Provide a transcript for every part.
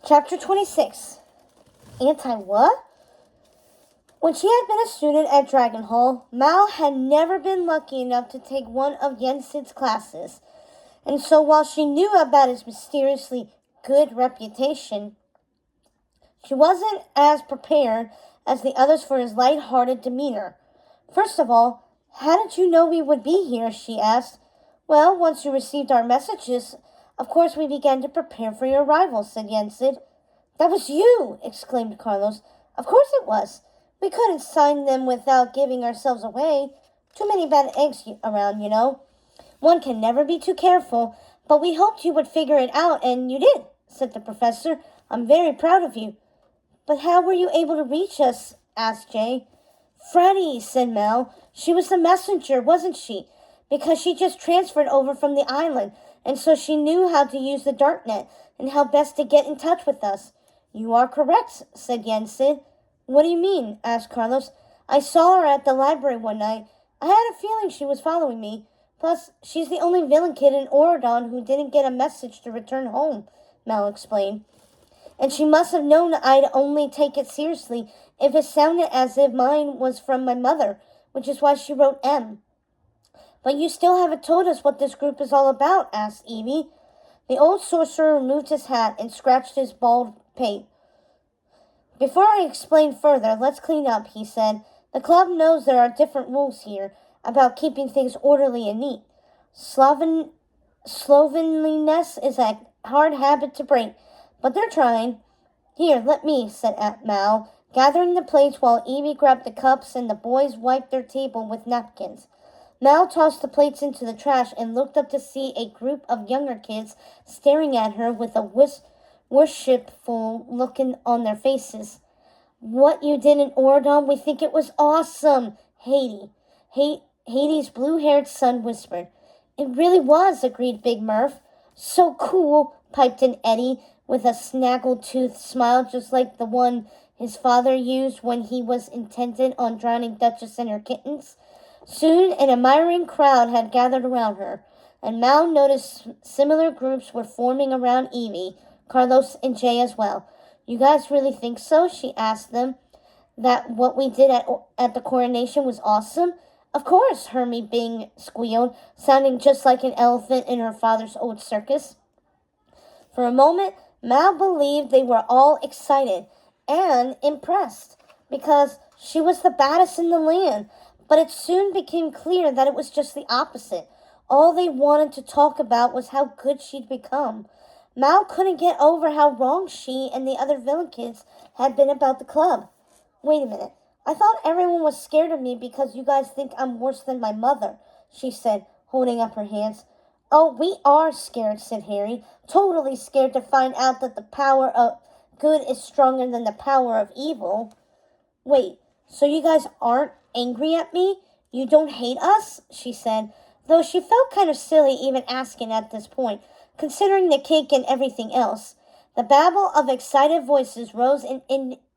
Chapter 26. Anti-what? When she had been a student at Dragon Hall, Mal had never been lucky enough to take one of Yensid's classes, and so while she knew about his mysteriously good reputation, she wasn't as prepared as the others for his light-hearted demeanor. "First of all, how did you know we would be here?" she asked. "Well, once you received our messages, of course we began to prepare for your arrival," said Yensid. "That was you!" exclaimed Carlos. "Of course it was. We couldn't sign them without giving ourselves away. Too many bad eggs around, you know. One can never be too careful, but we hoped you would figure it out, and you did," said the professor. "I'm very proud of you." "But how were you able to reach us?" asked Jay. "Freddie," said Mel. "She was the messenger, wasn't she? Because she just transferred over from the island, and so she knew how to use the darknet and how best to get in touch with us." "You are correct," said Yensid. "What do you mean?" asked Carlos. "I saw her at the library one night. I had a feeling she was following me. Plus, she's the only villain kid in Oridon who didn't get a message to return home," Mal explained. "And she must have known I'd only take it seriously if it sounded as if mine was from my mother, which is why she wrote M." "But you still haven't told us what this group is all about," asked Evie. The old sorcerer removed his hat and scratched his bald pate. "Before I explain further, let's clean up," he said. "The club knows there are different rules here about keeping things orderly and neat. Slovenliness is a hard habit to break, but they're trying." "Here, let me," said Aunt Mal, gathering the plates while Evie grabbed the cups and the boys wiped their table with napkins. Mal tossed the plates into the trash and looked up to see a group of younger kids staring at her with a worshipful look on their faces. "What you did in Oridon, we think it was awesome," Hades' blue-haired son whispered. "It really was," agreed Big Murph. "So cool," piped in Eddie with a snaggle-toothed smile just like the one his father used when he was intent on drowning Duchess and her kittens. Soon an admiring crowd had gathered around her, and Mal noticed similar groups were forming around Evie, Carlos, and Jay as well. "You guys really think so?" she asked them. "That what we did at the coronation was awesome?" "Of course," Hermie Bing squealed, sounding just like an elephant in her father's old circus. For a moment, Mal believed they were all excited and impressed because she was the baddest in the land. But it soon became clear that it was just the opposite. All they wanted to talk about was how good she'd become. Mal couldn't get over how wrong she and the other villain kids had been about the club. "Wait a minute. I thought everyone was scared of me because you guys think I'm worse than my mother," she said, holding up her hands. "Oh, we are scared," said Harry. "Totally scared to find out that the power of good is stronger than the power of evil." "Wait, so you guys aren't angry at me? You don't hate us?" she said, though she felt kind of silly even asking at this point, considering the cake and everything else. The babble of excited voices rose in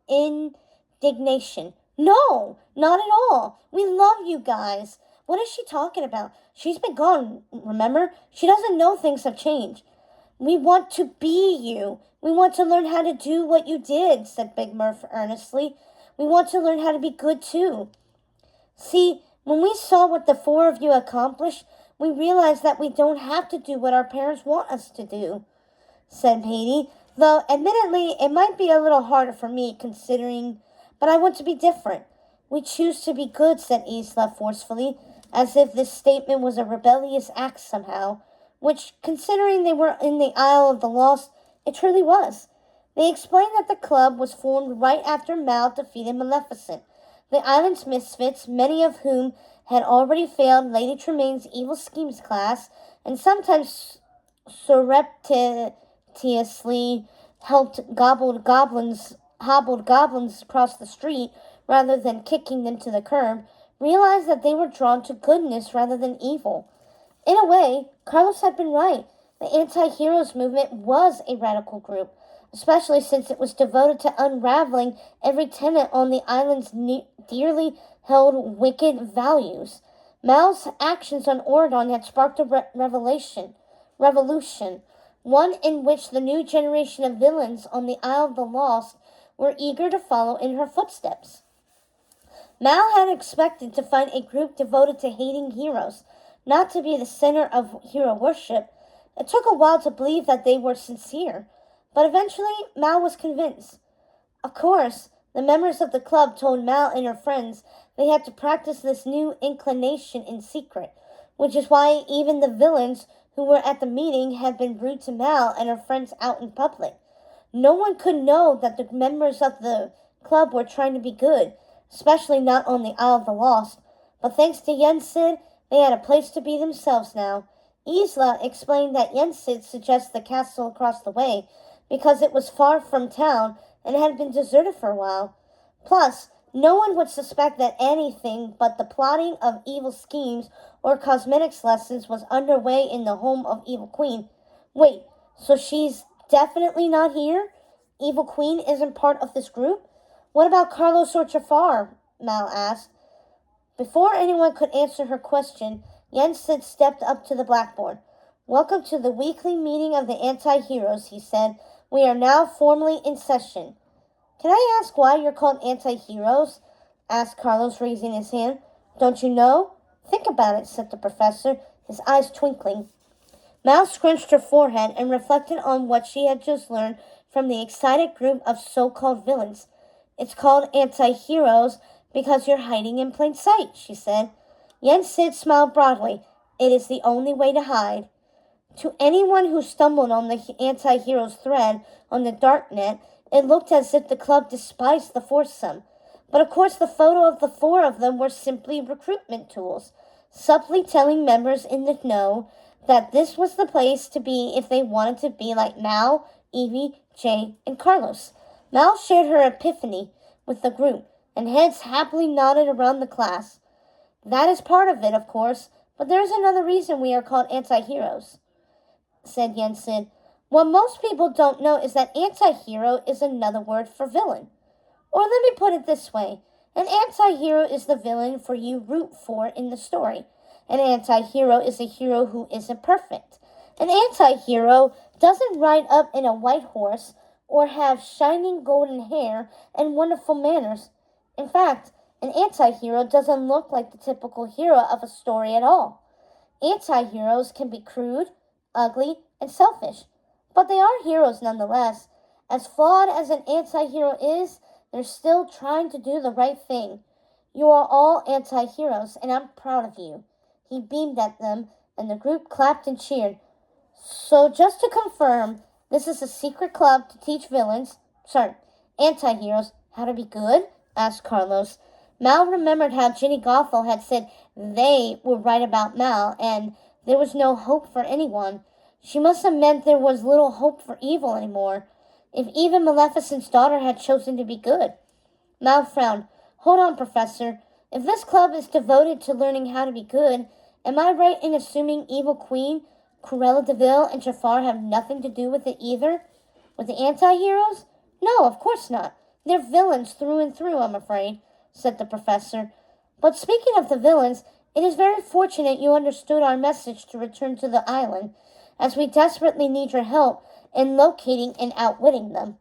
indignation. "No, not at all. We love you guys. What is she talking about? She's been gone, remember? She doesn't know things have changed." "We want to be you. We want to learn how to do what you did," said Big Murph earnestly. "We want to learn how to be good too. See, when we saw what the four of you accomplished, we realized that we don't have to do what our parents want us to do," said Katie. "Though, admittedly, it might be a little harder for me, considering, but I want to be different." "We choose to be good," said Isla forcefully, as if this statement was a rebellious act somehow, which, considering they were in the Isle of the Lost, it truly was. They explained that the club was formed right after Mal defeated Maleficent. The island's misfits, many of whom had already failed Lady Tremaine's evil schemes class, and sometimes surreptitiously helped hobbled goblins cross the street rather than kicking them to the curb, realized that they were drawn to goodness rather than evil. In a way, Carlos had been right. The anti-heroes movement was a radical group, especially since it was devoted to unraveling every tenet on the island's dearly held wicked values. Mal's actions on Oridon had sparked a revolution. one in which the new generation of villains on the Isle of the Lost were eager to follow in her footsteps. Mal had expected to find a group devoted to hating heroes, not to be the center of hero worship. It took a while to believe that they were sincere, but eventually Mal was convinced. Of course, the members of the club told Mal and her friends they had to practice this new inclination in secret, which is why even the villains who were at the meeting had been rude to Mal and her friends out in public. No one could know that the members of the club were trying to be good, especially not on the Isle of the Lost. But thanks to Yensid, they had a place to be themselves now. Isla explained that Yensid suggested the castle across the way because it was far from town and had been deserted for a while. Plus, no one would suspect that anything but the plotting of evil schemes or cosmetics lessons was underway in the home of Evil Queen. Wait, so she's definitely not here? Evil Queen isn't part of this group? What about Carlos or Jafar? Mal asked. Before anyone could answer her question, Yensid stepped up to the blackboard. Welcome to the weekly meeting of the anti-heroes, he said. We are now formally in session. Can I ask why you're called anti-heroes? Asked Carlos, raising his hand. Don't you know? Think about it, said the professor, his eyes twinkling. Mal scrunched her forehead and reflected on what she had just learned from the excited group of so-called villains. It's called anti-heroes because you're hiding in plain sight, she said. Yensid smiled broadly. It is the only way to hide. To anyone who stumbled on the anti-heroes thread on the darknet, it looked as if the club despised the foursome. But of course the photo of the four of them were simply recruitment tools, subtly telling members in the know that this was the place to be if they wanted to be like Mal, Evie, Jay, and Carlos. Mal shared her epiphany with the group, and heads happily nodded around the class. That is part of it, of course, but there is another reason we are called anti-heroes, said Yensid. What most people don't know is that anti-hero is another word for villain. Or let me put it this way. An anti-hero is the villain for you root for in the story. An anti-hero is a hero who isn't perfect. An anti-hero doesn't ride up in a white horse or have shining golden hair and wonderful manners. In fact, an anti-hero doesn't look like the typical hero of a story at all. Anti-heroes can be crude, ugly, and selfish, but they are heroes nonetheless. As flawed as an anti-hero is, they're still trying to do the right thing. You are all anti-heroes, and I'm proud of you. He beamed at them, and the group clapped and cheered. So just to confirm, this is a secret club to teach anti-heroes, how to be good? Asked Carlos. Mal remembered how Ginny Gothel had said they were right about Mal, and there was no hope for anyone. She must have meant there was little hope for evil anymore, if even Maleficent's daughter had chosen to be good. Mal frowned. Hold on, Professor. If this club is devoted to learning how to be good, am I right in assuming Evil Queen, Cruella de Vil, and Jafar have nothing to do with it either? With the anti-heroes? No, of course not. They're villains through and through, I'm afraid, said the professor. But speaking of the villains, it is very fortunate you understood our message to return to the island, as we desperately need your help in locating and outwitting them.